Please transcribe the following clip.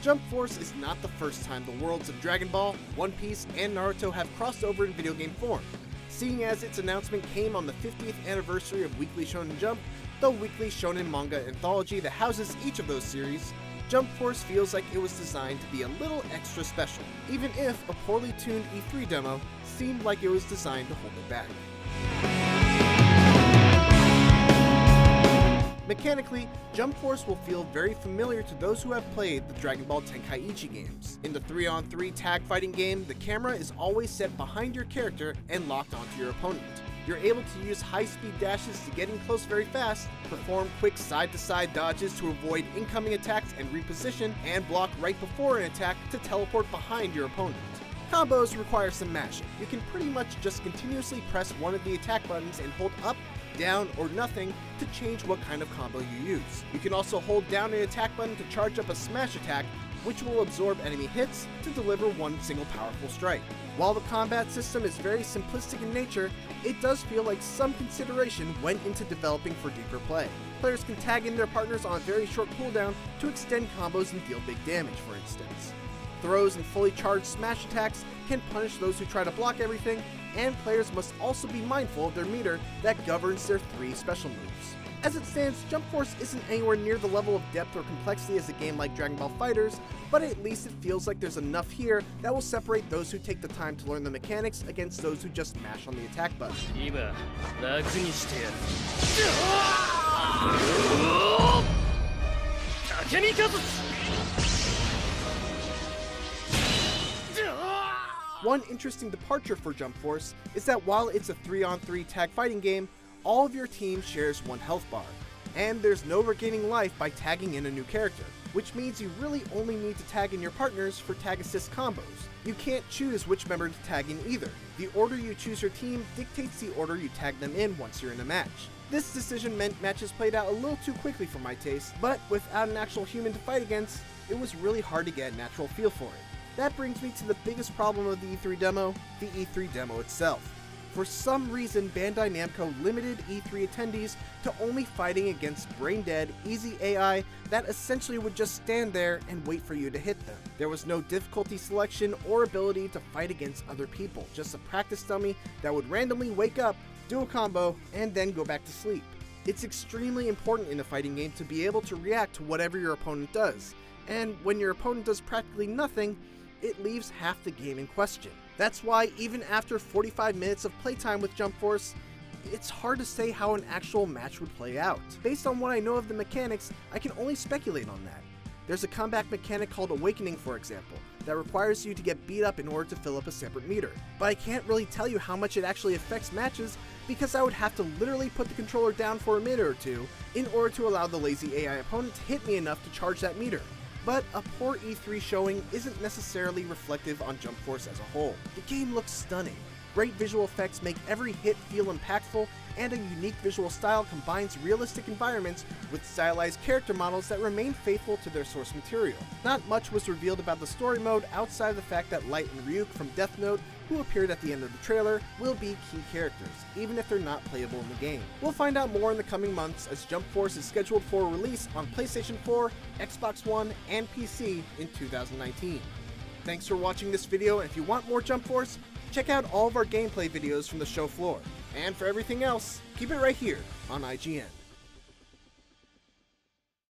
Jump Force is not the first time the worlds of Dragon Ball, One Piece, and Naruto have crossed over in video game form. Seeing as its announcement came on the 50th anniversary of Weekly Shonen Jump, the weekly shonen manga anthology that houses each of those series, Jump Force feels like it was designed to be a little extra special, even if a poorly tuned E3 demo seemed like it was designed to hold it back. Mechanically, Jump Force will feel very familiar to those who have played the Dragon Ball Tenkaichi games. In the 3-on-3 tag fighting game, the camera is always set behind your character and locked onto your opponent. You're able to use high-speed dashes to get in close very fast, perform quick side-to-side dodges to avoid incoming attacks and reposition, and block right before an attack to teleport behind your opponent. Combos require some mashing. You can pretty much just continuously press one of the attack buttons and hold up, down, or nothing to change what kind of combo you use. You can also hold down an attack button to charge up a smash attack, which will absorb enemy hits to deliver one single powerful strike. While the combat system is very simplistic in nature, it does feel like some consideration went into developing for deeper play. Players can tag in their partners on a very short cooldown to extend combos and deal big damage, for instance. Throws and fully charged smash attacks can punish those who try to block everything, and players must also be mindful of their meter that governs their 3 special moves. As it stands, Jump Force isn't anywhere near the level of depth or complexity as a game like Dragon Ball FighterZ, but at least it feels like there's enough here that will separate those who take the time to learn the mechanics against those who just mash on the attack button. One interesting departure for Jump Force is that while it's a 3-on-3 tag fighting game, all of your team shares one health bar, and there's no regaining life by tagging in a new character, which means you really only need to tag in your partners for tag assist combos. You can't choose which member to tag in either. The order you choose your team dictates the order you tag them in once you're in a match. This decision meant matches played out a little too quickly for my taste, but without an actual human to fight against, it was really hard to get a natural feel for it. That brings me to the biggest problem of the E3 demo, the E3 demo itself. For some reason, Bandai Namco limited E3 attendees to only fighting against brain-dead, easy AI that essentially would just stand there and wait for you to hit them. There was no difficulty selection or ability to fight against other people, just a practice dummy that would randomly wake up, do a combo, and then go back to sleep. It's extremely important in a fighting game to be able to react to whatever your opponent does, and when your opponent does practically nothing, it leaves half the game in question. That's why even after 45 minutes of playtime with Jump Force, it's hard to say how an actual match would play out. Based on what I know of the mechanics, I can only speculate on that. There's a comeback mechanic called Awakening, for example, that requires you to get beat up in order to fill up a separate meter. But I can't really tell you how much it actually affects matches because I would have to literally put the controller down for a minute or two in order to allow the lazy AI opponent to hit me enough to charge that meter. But a poor E3 showing isn't necessarily reflective on Jump Force as a whole. The game looks stunning. Great visual effects make every hit feel impactful, and a unique visual style combines realistic environments with stylized character models that remain faithful to their source material. Not much was revealed about the story mode outside of the fact that Light and Ryuk from Death Note, who appeared at the end of the trailer, will be key characters, even if they're not playable in the game. We'll find out more in the coming months as Jump Force is scheduled for release on PlayStation 4, Xbox One, and PC in 2019. Thanks for watching this video, and if you want more Jump Force, check out all of our gameplay videos from the show floor. And for everything else, keep it right here on IGN.